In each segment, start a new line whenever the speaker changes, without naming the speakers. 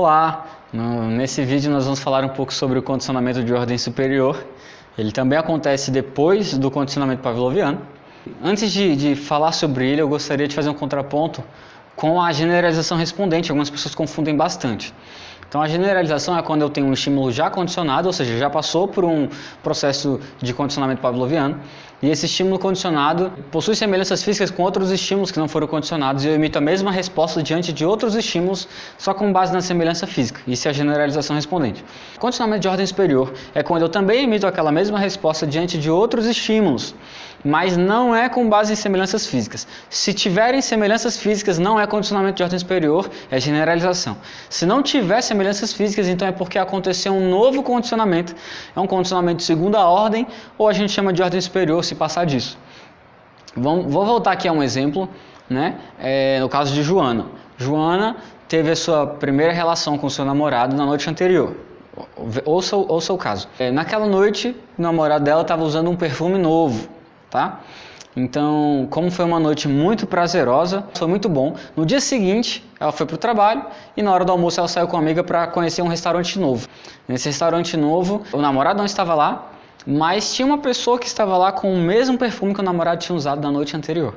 Olá! Nesse vídeo nós vamos falar um pouco sobre o condicionamento de ordem superior. Ele também acontece depois do condicionamento pavloviano. Antes de falar sobre ele, eu gostaria de fazer um contraponto com a generalização respondente. Algumas pessoas confundem bastante. Então a generalização é quando eu tenho um estímulo já condicionado, ou seja, já passou por um processo de condicionamento pavloviano, e esse estímulo condicionado possui semelhanças físicas com outros estímulos que não foram condicionados, e eu emito a mesma resposta diante de outros estímulos, só com base na semelhança física. Isso é a generalização respondente. Condicionamento de ordem superior é quando eu também emito aquela mesma resposta diante de outros estímulos, mas não é com base em semelhanças físicas. Se tiverem semelhanças físicas, não é condicionamento de ordem superior, é generalização. Se não tiver semelhanças físicas, então é porque aconteceu um novo condicionamento, é um condicionamento de segunda ordem, ou a gente chama de ordem superior se passar disso. Vou voltar aqui a um exemplo, né? No caso de Joana. Joana teve a sua primeira relação com seu namorado na noite anterior. Ouça o caso. Naquela noite, o namorado dela estava usando um perfume novo, tá? Então, como foi uma noite muito prazerosa, foi muito bom. No dia seguinte, ela foi para o trabalho e na hora do almoço ela saiu com a amiga para conhecer um restaurante novo. Nesse restaurante novo, o namorado não estava lá, mas tinha uma pessoa que estava lá com o mesmo perfume que o namorado tinha usado na noite anterior.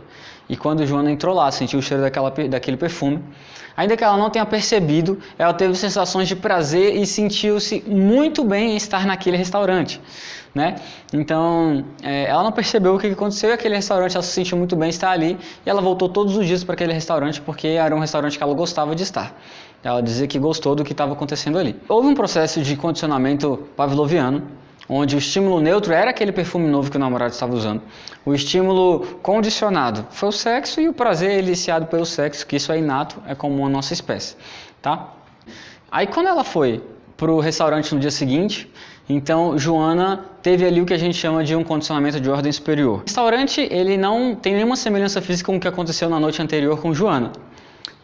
E quando Joana entrou lá, sentiu o cheiro daquele perfume, ainda que ela não tenha percebido, ela teve sensações de prazer e sentiu-se muito bem em estar naquele restaurante, né? Então, ela não percebeu o que aconteceu e aquele restaurante, ela se sentiu muito bem em estar ali, e ela voltou todos os dias para aquele restaurante porque era um restaurante que ela gostava de estar. Ela dizia que gostou do que estava acontecendo ali. Houve um processo de condicionamento pavloviano, onde o estímulo neutro era aquele perfume novo que o namorado estava usando. O estímulo condicionado foi o sexo e o prazer é eliciado pelo sexo, que isso é inato, é comum à nossa espécie, tá? Aí quando ela foi para o restaurante no dia seguinte, então Joana teve ali o que a gente chama de um condicionamento de ordem superior. O restaurante ele não tem nenhuma semelhança física com o que aconteceu na noite anterior com Joana,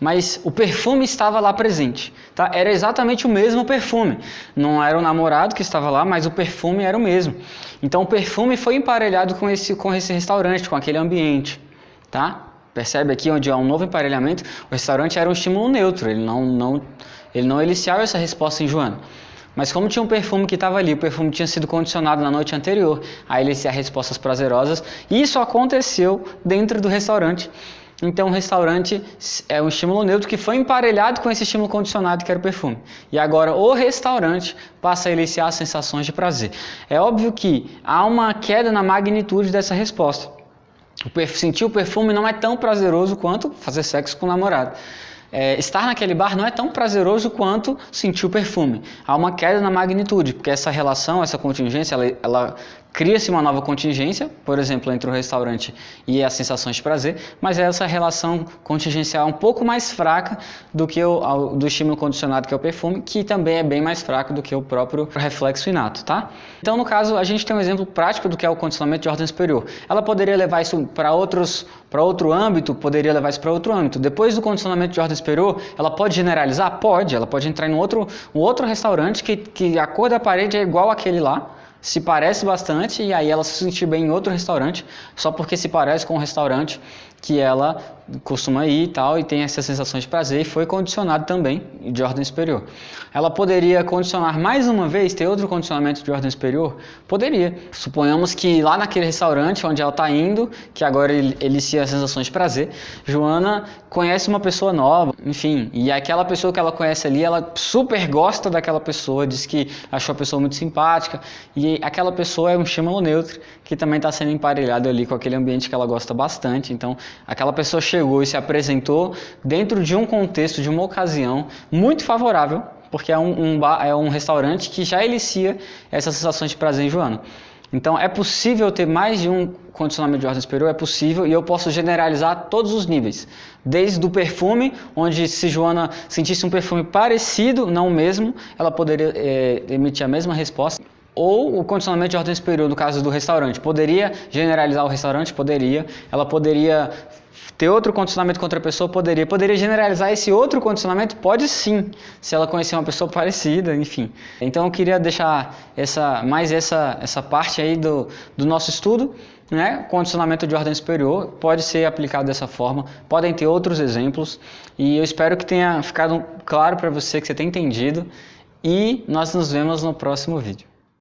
mas o perfume estava lá presente, tá? Era exatamente o mesmo perfume. Não era o namorado que estava lá, mas o perfume era o mesmo. Então o perfume foi emparelhado com esse restaurante, com aquele ambiente, tá? Percebe aqui onde há um novo emparelhamento? O restaurante era um estímulo neutro, ele não eliciava essa resposta em Joana. Mas como tinha um perfume que estava ali, o perfume tinha sido condicionado na noite anterior a eliciar respostas prazerosas, e isso aconteceu dentro do restaurante. Então o restaurante é um estímulo neutro que foi emparelhado com esse estímulo condicionado que era o perfume. E agora o restaurante passa a eliciar sensações de prazer. É óbvio que há uma queda na magnitude dessa resposta. Sentir o perfume não é tão prazeroso quanto fazer sexo com o namorado. Estar naquele bar não é tão prazeroso quanto sentir o perfume. Há uma queda na magnitude, porque essa relação, essa contingência, ela cria-se uma nova contingência, por exemplo, entre o restaurante e as sensações de prazer, mas essa relação contingencial é um pouco mais fraca do que do estímulo condicionado, que é o perfume, que também é bem mais fraco do que o próprio reflexo inato, tá? Então, no caso, a gente tem um exemplo prático do que é o condicionamento de ordem superior. Ela poderia levar isso para outro âmbito, poderia levar isso para outro âmbito. Depois do condicionamento de ordem superior, ela pode generalizar? Pode. Ela pode entrar em um outro restaurante que a cor da parede é igual àquele lá, se parece bastante, e aí ela se sentir bem em outro restaurante, só porque se parece com o restaurante que ela costuma ir e tal, e tem essas sensações de prazer, e foi condicionado também de ordem superior. Ela poderia condicionar mais uma vez, ter outro condicionamento de ordem superior? Poderia. Suponhamos que lá naquele restaurante onde ela está indo, que agora elicia as sensações de prazer, Joana conhece uma pessoa nova, enfim, e aquela pessoa que ela conhece ali, ela super gosta daquela pessoa, diz que achou a pessoa muito simpática, e aquela pessoa é um estímulo neutro, que também está sendo emparelhado ali com aquele ambiente que ela gosta bastante. Então aquela pessoa chegou e se apresentou dentro de um contexto, de uma ocasião muito favorável, porque é um restaurante que já elicia essas sensações de prazer em Joana. Então é possível ter mais de um condicionamento de ordem superior, é possível, e eu posso generalizar todos os níveis. Desde o perfume, onde se Joana sentisse um perfume parecido, não o mesmo, ela poderia emitir a mesma resposta. Ou o condicionamento de ordem superior, no caso do restaurante, poderia generalizar o restaurante? Poderia. Ela poderia ter outro condicionamento com outra pessoa? Poderia. Poderia generalizar esse outro condicionamento? Pode sim, se ela conhecer uma pessoa parecida, enfim. Então eu queria deixar essa parte aí do nosso estudo, né? Condicionamento de ordem superior pode ser aplicado dessa forma, podem ter outros exemplos, e eu espero que tenha ficado claro para você, que você tenha entendido, e nós nos vemos no próximo vídeo.